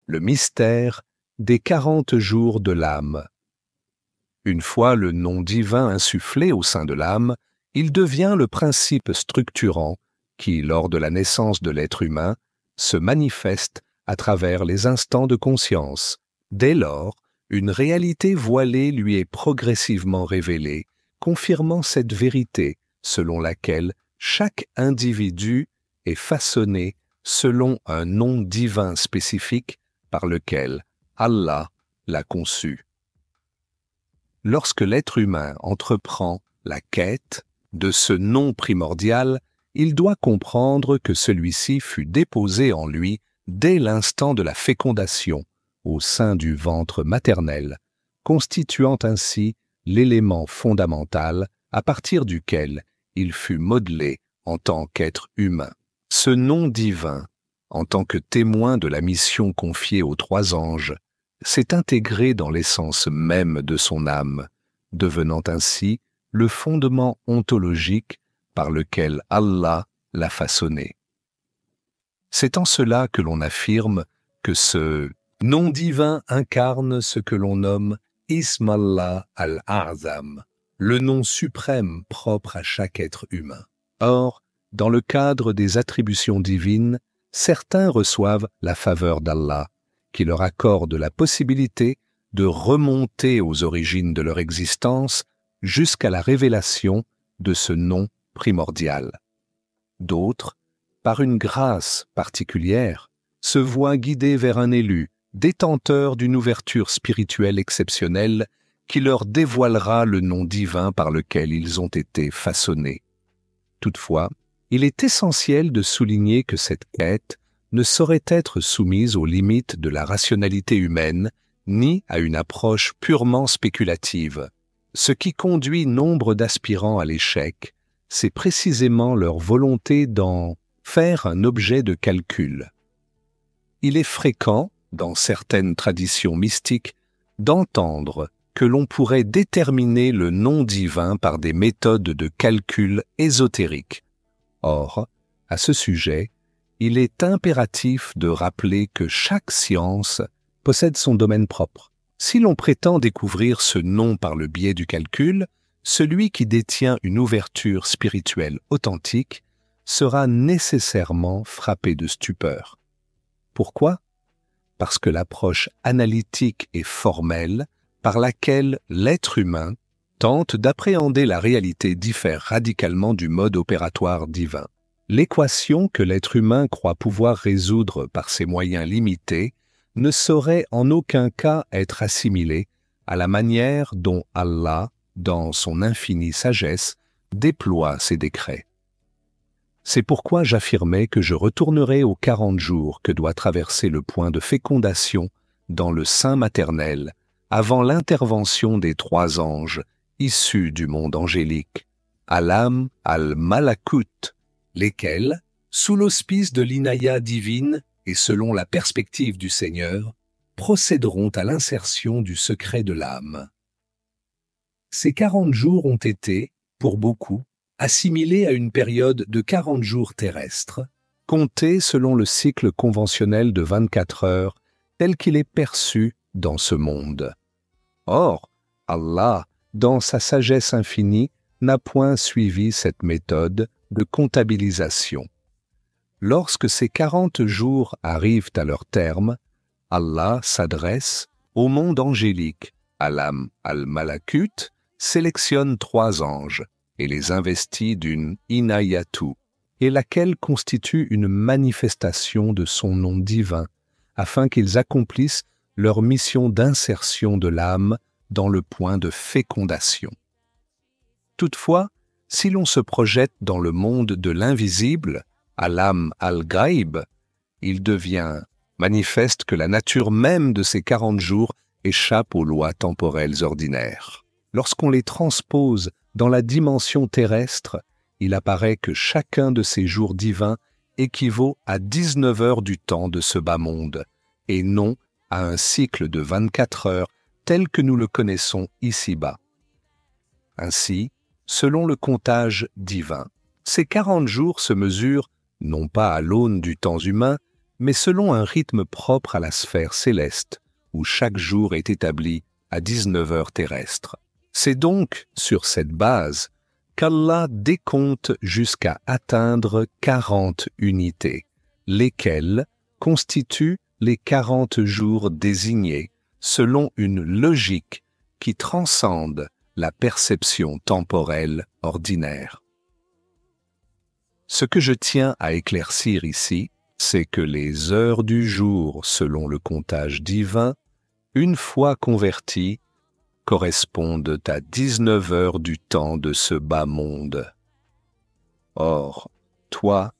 le mystère des 40 jours de l'âme. Une fois le nom divin insufflé au sein de l'âme, il devient le principe structurant qui, lors de la naissance de l'être humain, se manifeste à travers les instants de conscience. Dès lors, une réalité voilée lui est progressivement révélée, confirmant cette vérité selon laquelle chaque individu est façonné selon un nom divin spécifique par lequel Allah l'a conçu. Lorsque l'être humain entreprend la quête de ce nom primordial, il doit comprendre que celui-ci fut déposé en lui dès l'instant de la fécondation, au sein du ventre maternel, constituant ainsi l'élément fondamental à partir duquel il fut modelé en tant qu'être humain. Ce nom divin, en tant que témoin de la mission confiée aux 3 anges, s'est intégré dans l'essence même de son âme, devenant ainsi le fondement ontologique par lequel Allah l'a façonné. C'est en cela que l'on affirme que ce nom divin incarne ce que l'on nomme Ismallah al-A'zam, le nom suprême propre à chaque être humain. Or, dans le cadre des attributions divines, certains reçoivent la faveur d'Allah, qui leur accorde la possibilité de remonter aux origines de leur existence jusqu'à la révélation de ce nom primordial. D'autres, par une grâce particulière, se voient guidés vers un élu, détenteur d'une ouverture spirituelle exceptionnelle qui leur dévoilera le nom divin par lequel ils ont été façonnés. Toutefois, il est essentiel de souligner que cette quête ne saurait être soumise aux limites de la rationalité humaine ni à une approche purement spéculative. Ce qui conduit nombre d'aspirants à l'échec, c'est précisément leur volonté d'en faire un objet de calcul. Il est fréquent, dans certaines traditions mystiques, d'entendre que l'on pourrait déterminer le nom divin par des méthodes de calcul ésotériques. Or, à ce sujet, il est impératif de rappeler que chaque science possède son domaine propre. Si l'on prétend découvrir ce nom par le biais du calcul, celui qui détient une ouverture spirituelle authentique sera nécessairement frappé de stupeur. Pourquoi ? Parce que l'approche analytique et formelle par laquelle l'être humain tente d'appréhender la réalité diffère radicalement du mode opératoire divin. L'équation que l'être humain croit pouvoir résoudre par ses moyens limités ne saurait en aucun cas être assimilée à la manière dont Allah, dans son infinie sagesse, déploie ses décrets. C'est pourquoi j'affirmais que je retournerai aux 40 jours que doit traverser le point de fécondation dans le sein maternel avant l'intervention des 3 anges issus du monde angélique, Alam al-Malakut, lesquels, sous l'auspice de l'inaya divine et selon la perspective du Seigneur, procéderont à l'insertion du secret de l'âme. Ces 40 jours ont été, pour beaucoup, assimilés à une période de 40 jours terrestres, comptés selon le cycle conventionnel de 24 heures tel qu'il est perçu dans ce monde. Or, Allah, dans sa sagesse infinie, n'a point suivi cette méthode de comptabilisation. Lorsque ces 40 jours arrivent à leur terme, Allah s'adresse au monde angélique, Alam al-Malakut, sélectionne 3 anges et les investit d'une inayatu, et laquelle constitue une manifestation de son nom divin, afin qu'ils accomplissent leur mission d'insertion de l'âme dans le point de fécondation. Toutefois, si l'on se projette dans le monde de l'invisible, Alam al-Ghaib, il devient manifeste que la nature même de ces 40 jours échappe aux lois temporelles ordinaires. Lorsqu'on les transpose dans la dimension terrestre, il apparaît que chacun de ces jours divins équivaut à 19 heures du temps de ce bas monde, et non à un cycle de 24 heures tel que nous le connaissons ici-bas. Ainsi, selon le comptage divin, ces 40 jours se mesurent non pas à l'aune du temps humain, mais selon un rythme propre à la sphère céleste, où chaque jour est établi à 19 heures terrestres. C'est donc sur cette base qu'Allah décompte jusqu'à atteindre 40 unités, lesquelles constituent les 40 jours désignés selon une logique qui transcende la perception temporelle ordinaire. Ce que je tiens à éclaircir ici, c'est que les heures du jour, selon le comptage divin, une fois converties, correspondent à 19 heures du temps de ce bas monde. Or, toi,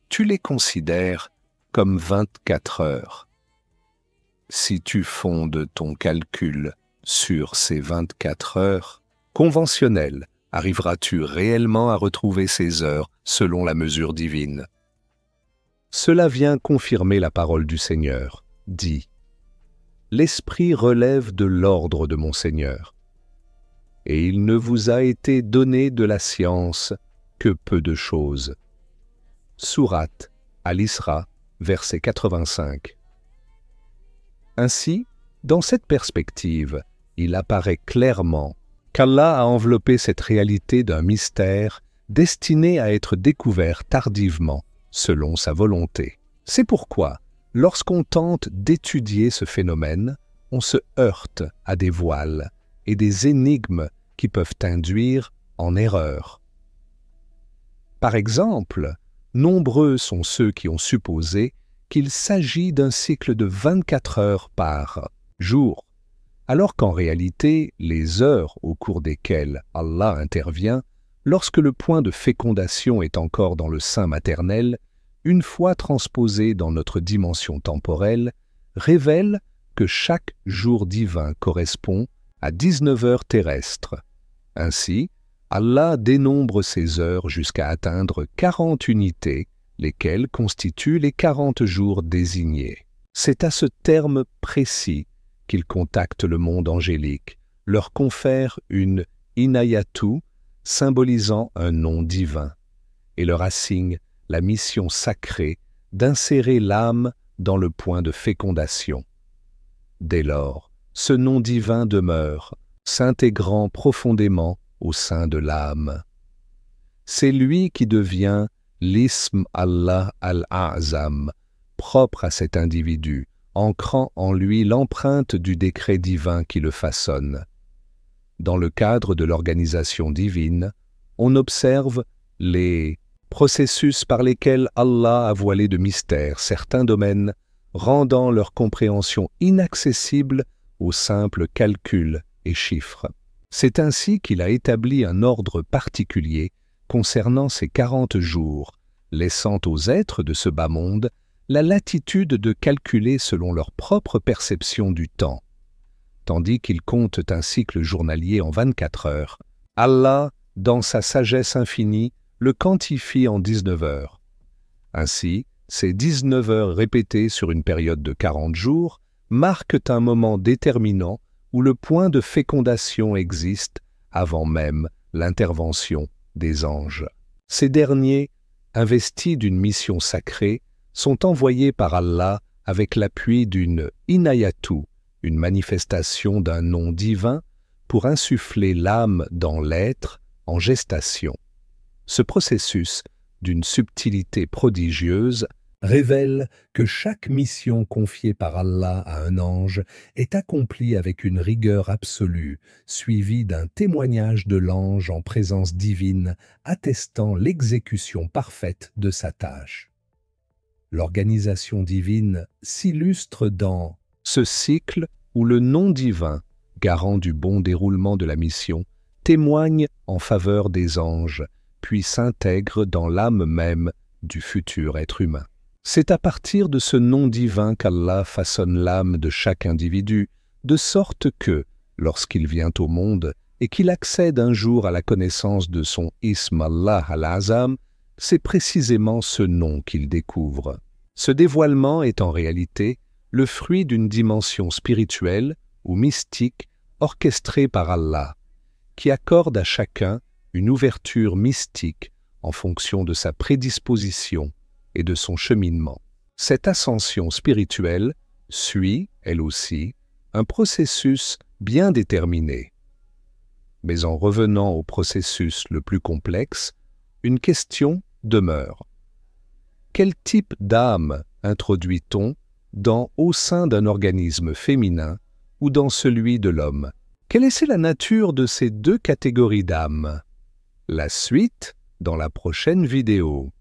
tu les considères comme 24 heures. Si tu fondes ton calcul sur ces 24 heures conventionnelles, arriveras-tu réellement à retrouver ces heures selon la mesure divine? Cela vient confirmer la parole du Seigneur, dit « L'Esprit relève de l'ordre de mon Seigneur, et il ne vous a été donné de la science que peu de choses. » Sourate Al-Isra, verset 85. Ainsi, dans cette perspective, il apparaît clairement qu'Allah a enveloppé cette réalité d'un mystère destiné à être découvert tardivement, selon sa volonté. C'est pourquoi, lorsqu'on tente d'étudier ce phénomène, on se heurte à des voiles et des énigmes qui peuvent induire en erreur. Par exemple, nombreux sont ceux qui ont supposé qu'il s'agit d'un cycle de 24 heures par jour, alors qu'en réalité, les heures au cours desquelles Allah intervient, lorsque le point de fécondation est encore dans le sein maternel, une fois transposé dans notre dimension temporelle, révèlent que chaque jour divin correspond à 19 heures terrestres. Ainsi, Allah dénombre ces heures jusqu'à atteindre 40 unités, lesquels constituent les 40 jours désignés. C'est à ce terme précis qu'il contacte le monde angélique, leur confère une inayatu, symbolisant un nom divin, et leur assigne la mission sacrée d'insérer l'âme dans le point de fécondation. Dès lors, ce nom divin demeure, s'intégrant profondément au sein de l'âme. C'est lui qui devient l'ism Allah al-A'zam, propre à cet individu, ancrant en lui l'empreinte du décret divin qui le façonne. Dans le cadre de l'organisation divine, on observe les processus par lesquels Allah a voilé de mystère certains domaines, rendant leur compréhension inaccessible aux simples calculs et chiffres. C'est ainsi qu'il a établi un ordre particulier concernant ces 40 jours, laissant aux êtres de ce bas monde la latitude de calculer selon leur propre perception du temps. Tandis qu'ils comptent un cycle journalier en 24 heures, Allah, dans sa sagesse infinie, le quantifie en 19 heures. Ainsi, ces 19 heures répétées sur une période de 40 jours marquent un moment déterminant où le point de fécondation existe avant même l'intervention des anges. Ces derniers, investis d'une mission sacrée, sont envoyés par Allah avec l'appui d'une inayatu, une manifestation d'un nom divin, pour insuffler l'âme dans l'être en gestation. Ce processus, d'une subtilité prodigieuse, révèle que chaque mission confiée par Allah à un ange est accomplie avec une rigueur absolue, suivie d'un témoignage de l'ange en présence divine attestant l'exécution parfaite de sa tâche. L'organisation divine s'illustre dans ce cycle où le nom divin, garant du bon déroulement de la mission, témoigne en faveur des anges, puis s'intègre dans l'âme même du futur être humain. C'est à partir de ce nom divin qu'Allah façonne l'âme de chaque individu, de sorte que, lorsqu'il vient au monde et qu'il accède un jour à la connaissance de son Ism Allah al-Azam, c'est précisément ce nom qu'il découvre. Ce dévoilement est en réalité le fruit d'une dimension spirituelle ou mystique orchestrée par Allah, qui accorde à chacun une ouverture mystique en fonction de sa prédisposition et de son cheminement. Cette ascension spirituelle suit, elle aussi, un processus bien déterminé. Mais en revenant au processus le plus complexe, une question demeure. Quel type d'âme introduit-on au sein d'un organisme féminin ou dans celui de l'homme? Quelle est la nature de ces deux catégories d'âmes? La suite dans la prochaine vidéo.